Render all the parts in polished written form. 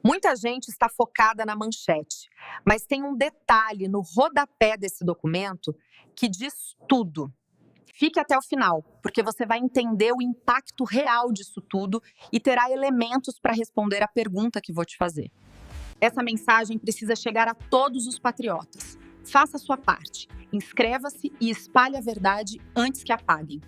Muita gente está focada na manchete, mas tem um detalhe no rodapé desse documento que diz tudo. Fique até o final, porque você vai entender o impacto real disso tudo e terá elementos para responder a pergunta que vou te fazer. Essa mensagem precisa chegar a todos os patriotas. Faça a sua parte, inscreva-se e espalhe a verdade antes que apaguem.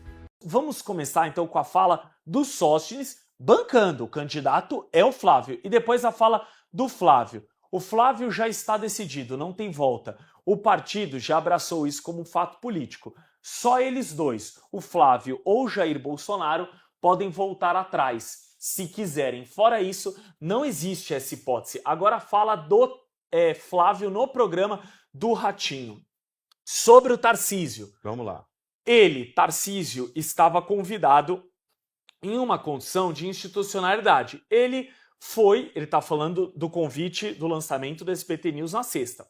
Vamos começar então com a fala do Sóstenes bancando. O candidato é o Flávio. E depois a fala do Flávio. O Flávio já está decidido, não tem volta. O partido já abraçou isso como um fato político. Só eles dois, o Flávio ou Jair Bolsonaro, podem voltar atrás, se quiserem. Fora isso, não existe essa hipótese. Agora a fala do Flávio no programa do Ratinho. Sobre o Tarcísio. Vamos lá. Ele, Tarcísio, estava convidado em uma condição de institucionalidade. Ele está falando do convite do lançamento do SBT News na sexta.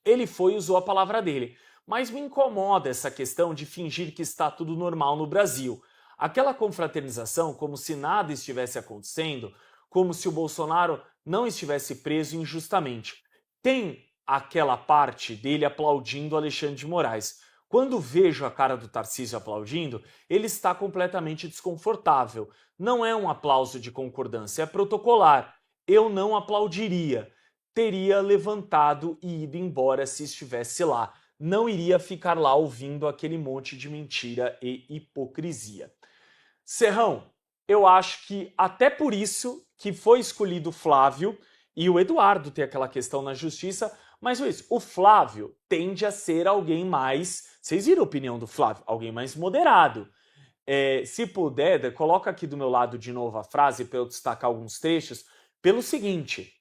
Ele foi e usou a palavra dele. Mas me incomoda essa questão de fingir que está tudo normal no Brasil. Aquela confraternização, como se nada estivesse acontecendo, como se o Bolsonaro não estivesse preso injustamente. Tem aquela parte dele aplaudindo Alexandre de Moraes. Quando vejo a cara do Tarcísio aplaudindo, ele está completamente desconfortável. Não é um aplauso de concordância, é protocolar. Eu não aplaudiria. Teria levantado e ido embora se estivesse lá. Não iria ficar lá ouvindo aquele monte de mentira e hipocrisia. Serrão, eu acho que até por isso que foi escolhido o Flávio e o Eduardo tem aquela questão na justiça, mas o Flávio tende a ser alguém mais... Vocês viram a opinião do Flávio? Alguém mais moderado. Se puder, coloca aqui do meu lado de novo a frase para eu destacar alguns trechos, pelo seguinte...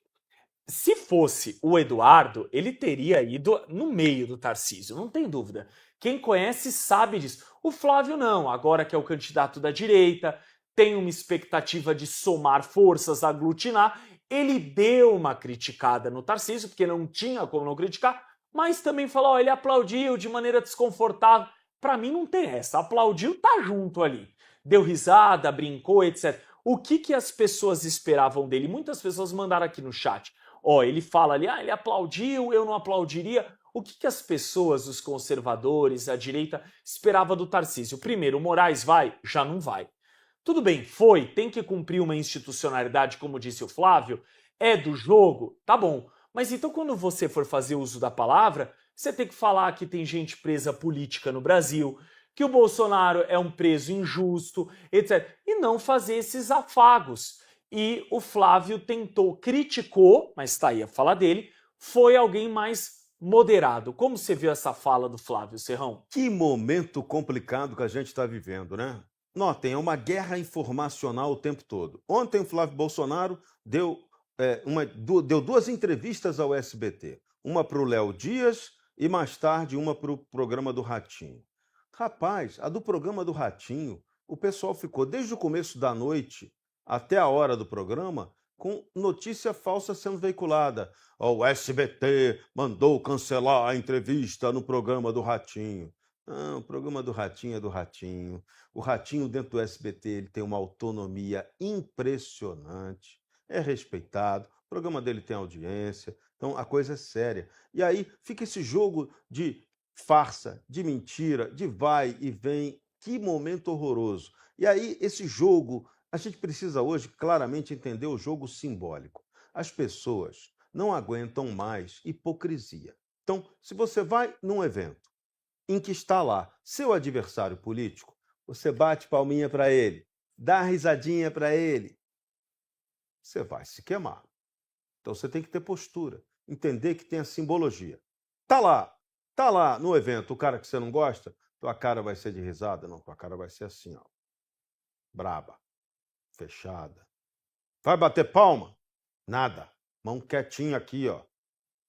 Se fosse o Eduardo, ele teria ido no meio do Tarcísio, não tem dúvida. Quem conhece sabe disso. O Flávio não, agora que é o candidato da direita, tem uma expectativa de somar forças, aglutinar. Ele deu uma criticada no Tarcísio, porque não tinha como não criticar, mas também falou, ele aplaudiu de maneira desconfortável. Para mim não tem essa, aplaudiu, tá junto ali. Deu risada, brincou, etc. O que as pessoas esperavam dele? Muitas pessoas mandaram aqui no chat. Ele fala ali, ele aplaudiu, eu não aplaudiria. O que as pessoas, os conservadores, a direita, esperava do Tarcísio? Primeiro, o Moraes vai? Já não vai. Tudo bem, foi, tem que cumprir uma institucionalidade, como disse o Flávio, é do jogo, tá bom. Mas então quando você for fazer uso da palavra, você tem que falar que tem gente presa política no Brasil, que o Bolsonaro é um preso injusto, etc. E não fazer esses afagos. E o Flávio criticou, mas está aí a fala dele, foi alguém mais moderado. Como você viu essa fala do Flávio, Serrão? Que momento complicado que a gente está vivendo, né? Notem, é uma guerra informacional o tempo todo. Ontem o Flávio Bolsonaro deu duas entrevistas ao SBT. Uma para o Léo Dias e mais tarde uma para o programa do Ratinho. Rapaz, a do programa do Ratinho, o pessoal ficou desde o começo da noite até a hora do programa com notícia falsa sendo veiculada. O SBT mandou cancelar a entrevista no programa do Ratinho. Não, o programa do Ratinho é do Ratinho. O Ratinho dentro do SBT ele tem uma autonomia impressionante, é respeitado, o programa dele tem audiência, então a coisa é séria. E aí fica esse jogo de farsa, de mentira, de vai e vem, que momento horroroso. E aí esse jogo, a gente precisa hoje claramente entender o jogo simbólico. As pessoas não aguentam mais hipocrisia. Então, se você vai num evento em que está lá seu adversário político, você bate palminha para ele, dá risadinha para ele, você vai se queimar. Então você tem que ter postura, entender que tem a simbologia. Tá lá no evento o cara que você não gosta, tua cara vai ser de risada? Não, tua cara vai ser assim, ó, braba, fechada. Vai bater palma? Nada. Mão quietinha aqui, ó.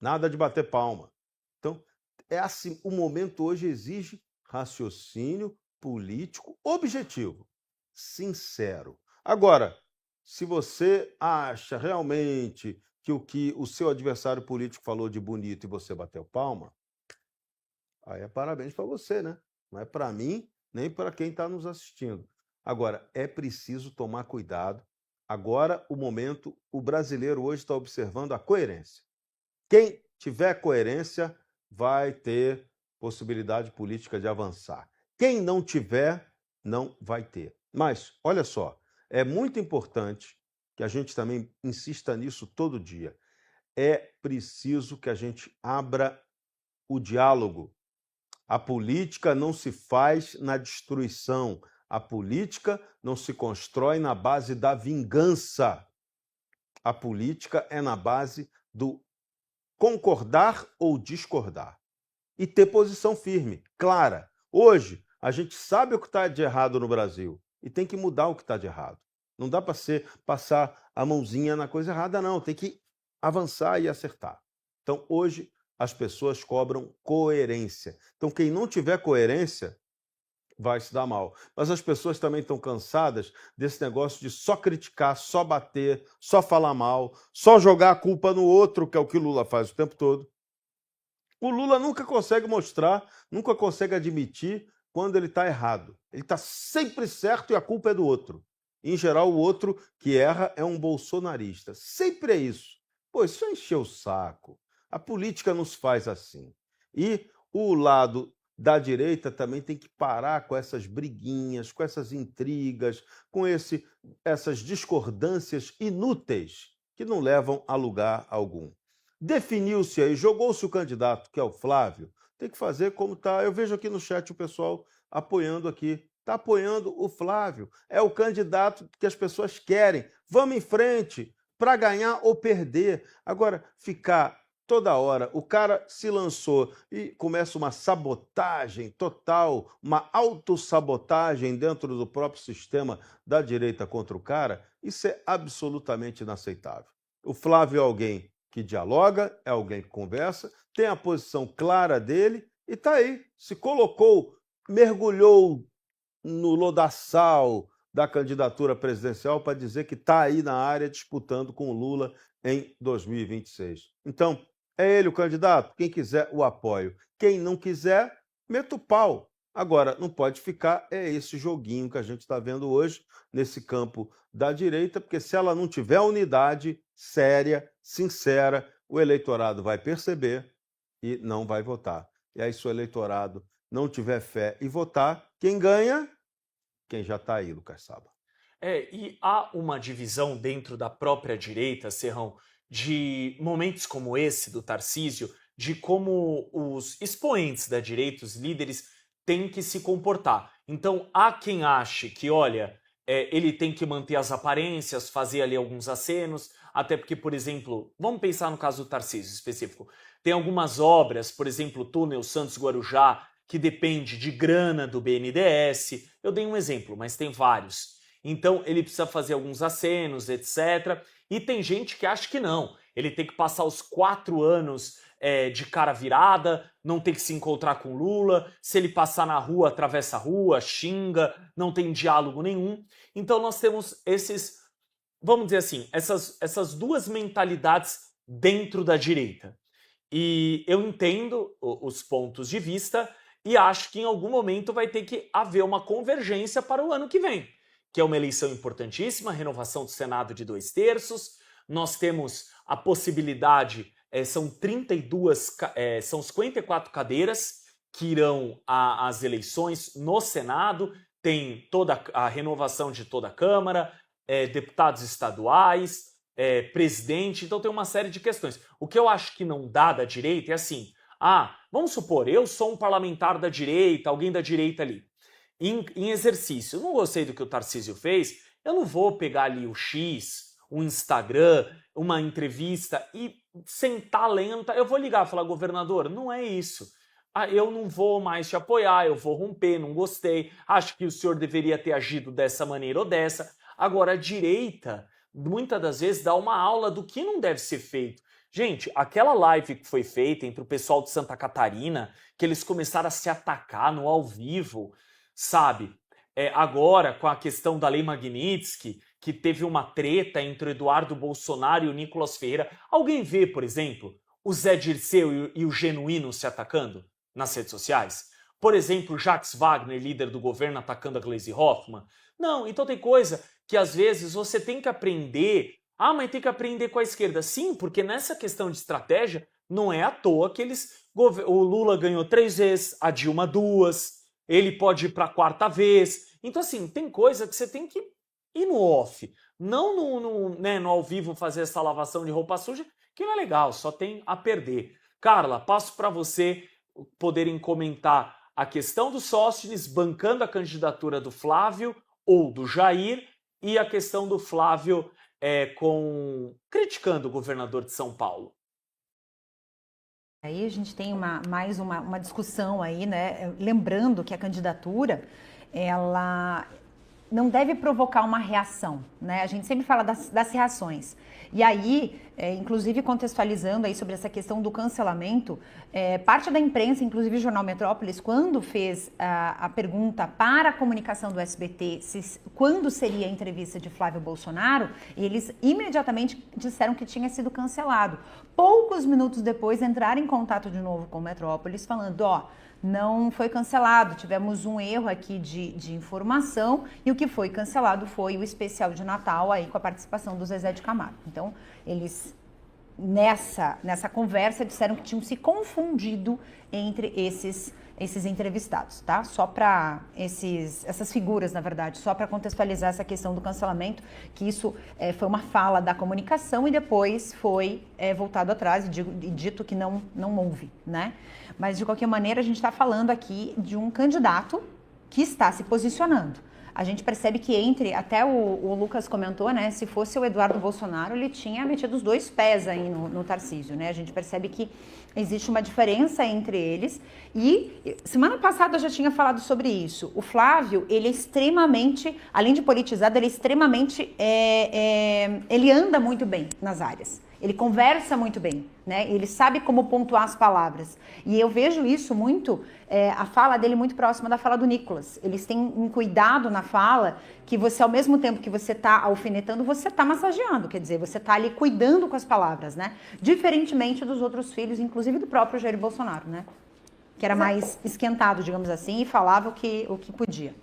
Nada de bater palma. Então, é assim, o momento hoje exige raciocínio político objetivo, sincero. Agora, se você acha realmente que o seu adversário político falou de bonito e você bateu palma, aí é parabéns para você, né? Não é para mim, nem para quem está nos assistindo. Agora, é preciso tomar cuidado, Agora, o brasileiro hoje está observando a coerência. Quem tiver coerência vai ter possibilidade política de avançar. Quem não tiver, não vai ter. Mas, olha só, é muito importante que a gente também insista nisso todo dia. É preciso que a gente abra o diálogo. A política não se faz na destruição. A política não se constrói na base da vingança. A política é na base do concordar ou discordar. E ter posição firme, clara. Hoje, a gente sabe o que está de errado no Brasil e tem que mudar o que está de errado. Não dá para passar a mãozinha na coisa errada, não. Tem que avançar e acertar. Então, hoje, as pessoas cobram coerência. Então, quem não tiver coerência vai se dar mal. Mas as pessoas também estão cansadas desse negócio de só criticar, só bater, só falar mal, só jogar a culpa no outro, que é o que o Lula faz o tempo todo. O Lula nunca consegue mostrar, nunca consegue admitir quando ele está errado. Ele está sempre certo e a culpa é do outro. Em geral, o outro que erra é um bolsonarista. Sempre é isso. Pô, isso é encher o saco. A política nos faz assim. E o lado da direita também tem que parar com essas briguinhas, com essas intrigas, com essas discordâncias inúteis que não levam a lugar algum. Definiu-se aí, jogou-se o candidato, que é o Flávio, tem que fazer como está. Eu vejo aqui no chat o pessoal apoiando aqui. Está apoiando o Flávio. É o candidato que as pessoas querem. Vamos em frente para ganhar ou perder. Agora, ficar toda hora, o cara se lançou e começa uma sabotagem total, uma autossabotagem dentro do próprio sistema da direita contra o cara, isso é absolutamente inaceitável. O Flávio é alguém que dialoga, é alguém que conversa, tem a posição clara dele e está aí, se colocou, mergulhou no lodaçal da candidatura presidencial para dizer que está aí na área disputando com o Lula em 2026. Então, é ele o candidato? Quem quiser, o apoio. Quem não quiser, meta o pau. Agora, não pode ficar esse joguinho que a gente está vendo hoje nesse campo da direita, porque se ela não tiver unidade séria, sincera, o eleitorado vai perceber e não vai votar. E aí, se o eleitorado não tiver fé e votar, quem ganha? Quem já está aí, Lucas Saba. E há uma divisão dentro da própria direita, Serrão, de momentos como esse do Tarcísio, de como os expoentes da direita, os líderes, têm que se comportar. Então, há quem ache que, olha, ele tem que manter as aparências, fazer ali alguns acenos, até porque, por exemplo, vamos pensar no caso do Tarcísio específico, tem algumas obras, por exemplo, o túnel Santos-Guarujá, que depende de grana do BNDES. Eu dei um exemplo, mas tem vários. Então ele precisa fazer alguns acenos, etc. E tem gente que acha que não. Ele tem que passar os 4 anos de cara virada, não tem que se encontrar com Lula. Se ele passar na rua, atravessa a rua, xinga, não tem diálogo nenhum. Então nós temos esses, vamos dizer assim, essas duas mentalidades dentro da direita. E eu entendo os pontos de vista e acho que em algum momento vai ter que haver uma convergência para o ano que vem, que é uma eleição importantíssima, renovação do Senado de 2/3. Nós temos a possibilidade, são 32, são 54 cadeiras que irão às eleições no Senado, tem toda a renovação de toda a Câmara, deputados estaduais, presidente, então tem uma série de questões. O que eu acho que não dá da direita é assim, vamos supor, eu sou um parlamentar da direita, alguém da direita ali, em exercício, eu não gostei do que o Tarcísio fez, eu não vou pegar ali o X, o Instagram, uma entrevista e sentar lenta, eu vou ligar e falar, governador, não é isso. Eu não vou mais te apoiar, eu vou romper, não gostei, acho que o senhor deveria ter agido dessa maneira ou dessa. Agora, a direita, muitas das vezes, dá uma aula do que não deve ser feito. Gente, aquela live que foi feita entre o pessoal de Santa Catarina, que eles começaram a se atacar no ao vivo, sabe? Agora, com a questão da Lei Magnitsky, que teve uma treta entre o Eduardo Bolsonaro e o Nicolas Ferreira. Alguém vê, por exemplo, o Zé Dirceu e o Genuíno se atacando nas redes sociais? Por exemplo, Jacques Wagner, líder do governo, atacando a Gleisi Hoffmann? Não, então tem coisa que às vezes você tem que aprender. Ah, mas tem que aprender com a esquerda. Sim, porque nessa questão de estratégia, não é à toa que o Lula ganhou 3 vezes, a Dilma 2, ele pode ir para a 4ª vez. Então, assim, tem coisa que você tem que ir no off, não no ao vivo fazer essa lavação de roupa suja, que não é legal, só tem a perder. Carla, passo para você poderem comentar a questão do Sóstenes bancando a candidatura do Flávio ou do Jair e a questão do Flávio criticando o governador de São Paulo. Aí a gente tem mais uma discussão aí, né? Lembrando que a candidatura, ela não deve provocar uma reação, né? A gente sempre fala das reações. E aí, inclusive contextualizando aí sobre essa questão do cancelamento, parte da imprensa, inclusive o Jornal Metrópolis, quando fez a pergunta para a comunicação do SBT quando seria a entrevista de Flávio Bolsonaro, eles imediatamente disseram que tinha sido cancelado. Poucos minutos depois, entraram em contato de novo com o Metrópolis, falando, não foi cancelado, tivemos um erro aqui de informação e o que foi cancelado foi o especial de Natal aí com a participação do Zezé de Camargo. Então, eles nessa conversa disseram que tinham se confundido entre esses entrevistados, tá? Só para essas figuras, na verdade, só para contextualizar essa questão do cancelamento, que isso foi uma fala da comunicação e depois foi voltado atrás e dito que não houve, né? Mas, de qualquer maneira, a gente está falando aqui de um candidato que está se posicionando. A gente percebe que até o Lucas comentou, né, se fosse o Eduardo Bolsonaro, ele tinha metido os 2 pés aí no Tarcísio, né? A gente percebe que existe uma diferença entre eles e semana passada eu já tinha falado sobre isso. O Flávio, ele é extremamente, além de politizado, ele é extremamente, ele anda muito bem nas áreas. Ele conversa muito bem, né? Ele sabe como pontuar as palavras. E eu vejo isso muito, a fala dele muito próxima da fala do Nicolas. Eles têm um cuidado na fala que você, ao mesmo tempo que você está alfinetando, você está massageando. Quer dizer, você está ali cuidando com as palavras, né? Diferentemente dos outros filhos, inclusive do próprio Jair Bolsonaro, né? Que era mais esquentado, digamos assim, e falava o que podia.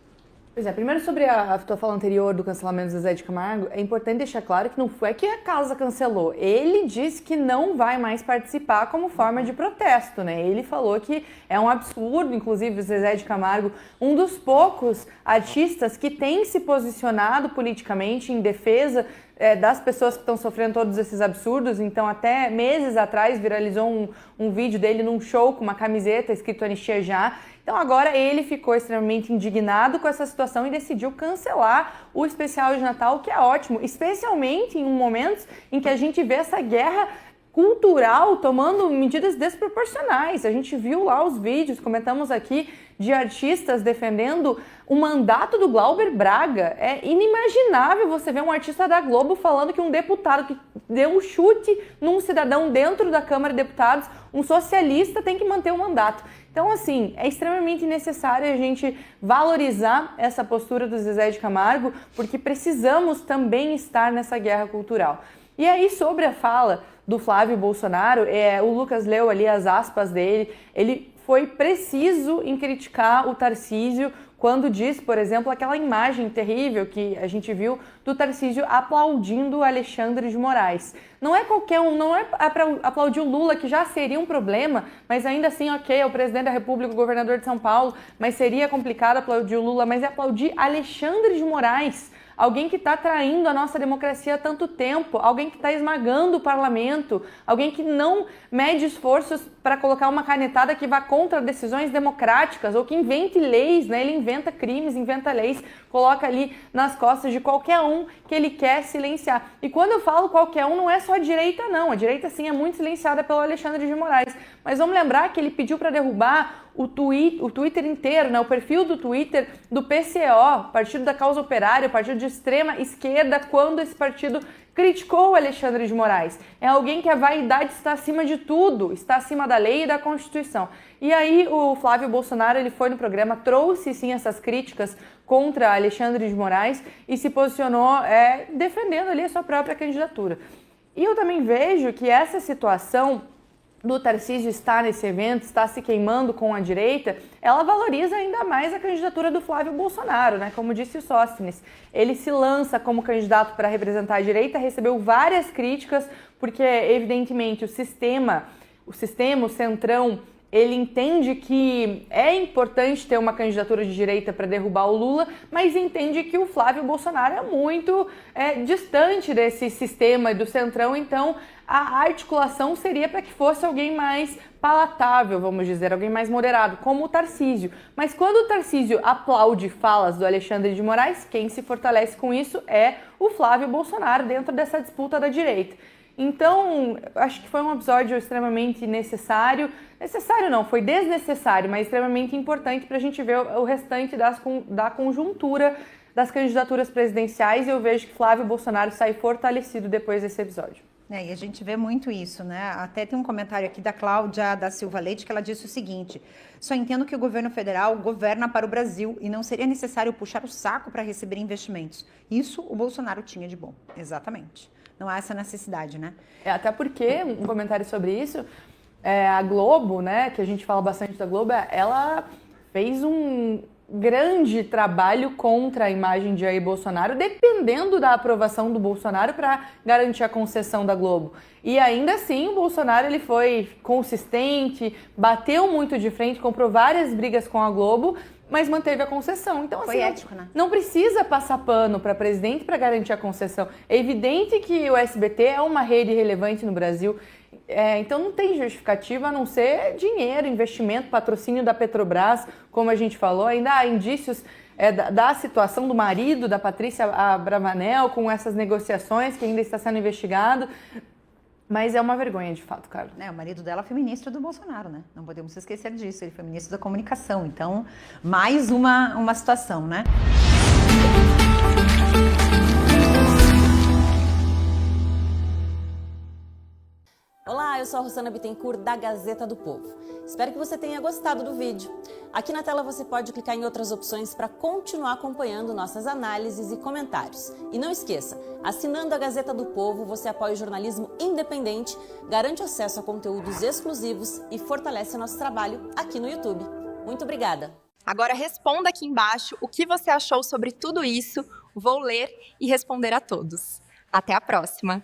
Pois é, primeiro sobre a tua fala anterior do cancelamento do Zezé de Camargo, é importante deixar claro que não foi que a casa cancelou. Ele disse que não vai mais participar como forma de protesto, né? Ele falou que é um absurdo, inclusive o Zezé de Camargo, um dos poucos artistas que tem se posicionado politicamente em defesa das pessoas que estão sofrendo todos esses absurdos. Então, até meses atrás, viralizou um vídeo dele num show com uma camiseta escrito Anistia Já. Então, agora ele ficou extremamente indignado com essa situação e decidiu cancelar o especial de Natal, que é ótimo, especialmente em momentos em que a gente vê essa guerra cultural tomando medidas desproporcionais. A gente viu lá os vídeos, comentamos aqui, de artistas defendendo o mandato do Glauber Braga. É inimaginável você ver um artista da Globo falando que um deputado que deu um chute num cidadão dentro da Câmara de Deputados, um socialista, tem que manter o mandato. Então, assim, é extremamente necessário a gente valorizar essa postura do Zezé de Camargo, porque precisamos também estar nessa guerra cultural. E aí, sobre a fala do Flávio Bolsonaro, o Lucas leu ali as aspas dele, ele foi preciso em criticar o Tarcísio quando diz, por exemplo, aquela imagem terrível que a gente viu do Tarcísio aplaudindo Alexandre de Moraes. Não é qualquer um, não é para aplaudir o Lula, que já seria um problema, mas ainda assim, ok, é o presidente da República, o governador de São Paulo, mas seria complicado aplaudir o Lula, mas é aplaudir Alexandre de Moraes, alguém que está traindo a nossa democracia há tanto tempo, alguém que está esmagando o parlamento, alguém que não mede esforços para colocar uma canetada que vá contra decisões democráticas ou que invente leis, né? Ele inventa crimes, inventa leis, coloca ali nas costas de qualquer um que ele quer silenciar. E quando eu falo qualquer um, não é só a direita, não. A direita, sim, é muito silenciada pelo Alexandre de Moraes. Mas vamos lembrar que ele pediu para derrubar o Twitter inteiro, né? O perfil do Twitter do PCO, Partido da Causa Operária, partido de extrema esquerda, quando esse partido criticou o Alexandre de Moraes. É alguém que a vaidade está acima de tudo, está acima da lei e da Constituição. E aí o Flávio Bolsonaro, ele foi no programa, trouxe sim essas críticas contra Alexandre de Moraes e se posicionou defendendo ali a sua própria candidatura. E eu também vejo que essa situação do Tarcísio estar nesse evento, está se queimando com a direita, ela valoriza ainda mais a candidatura do Flávio Bolsonaro, né? Como disse o Sóstenes, ele se lança como candidato para representar a direita, recebeu várias críticas, porque evidentemente o sistema, o Centrão, ele entende que é importante ter uma candidatura de direita para derrubar o Lula, mas entende que o Flávio Bolsonaro é muito distante desse sistema do Centrão, então a articulação seria para que fosse alguém mais palatável, vamos dizer, alguém mais moderado, como o Tarcísio. Mas quando o Tarcísio aplaude falas do Alexandre de Moraes, quem se fortalece com isso é o Flávio Bolsonaro dentro dessa disputa da direita. Então, acho que foi um episódio extremamente necessário não, foi desnecessário, mas extremamente importante para a gente ver o restante da conjuntura das candidaturas presidenciais, e eu vejo que Flávio Bolsonaro sai fortalecido depois desse episódio. E a gente vê muito isso, né? Até tem um comentário aqui da Cláudia da Silva Leite que ela disse o seguinte: só entendo que o governo federal governa para o Brasil e não seria necessário puxar o saco para receber investimentos. Isso o Bolsonaro tinha de bom. Exatamente. Não há essa necessidade, né? Até porque, um comentário sobre isso, a Globo, né, que a gente fala bastante da Globo, ela fez um grande trabalho contra a imagem de Jair Bolsonaro, dependendo da aprovação do Bolsonaro para garantir a concessão da Globo. E ainda assim, o Bolsonaro ele foi consistente, bateu muito de frente, comprou várias brigas com a Globo, mas manteve a concessão. Então, foi ético, né? Não precisa passar pano para presidente para garantir a concessão. É evidente que o SBT é uma rede relevante no Brasil, então não tem justificativa a não ser dinheiro, investimento, patrocínio da Petrobras, como a gente falou. Ainda há indícios da situação do marido da Patrícia Abravanel com essas negociações que ainda está sendo investigado. Mas é uma vergonha, de fato, Carlos. O marido dela foi ministro do Bolsonaro, né? Não podemos esquecer disso. Ele foi ministro da comunicação. Então, mais uma situação, né? Olá, eu sou a Rossana Bittencourt, da Gazeta do Povo. Espero que você tenha gostado do vídeo. Aqui na tela você pode clicar em outras opções para continuar acompanhando nossas análises e comentários. E não esqueça, assinando a Gazeta do Povo, você apoia o jornalismo independente, garante acesso a conteúdos exclusivos e fortalece nosso trabalho aqui no YouTube. Muito obrigada! Agora responda aqui embaixo o que você achou sobre tudo isso. Vou ler e responder a todos. Até a próxima!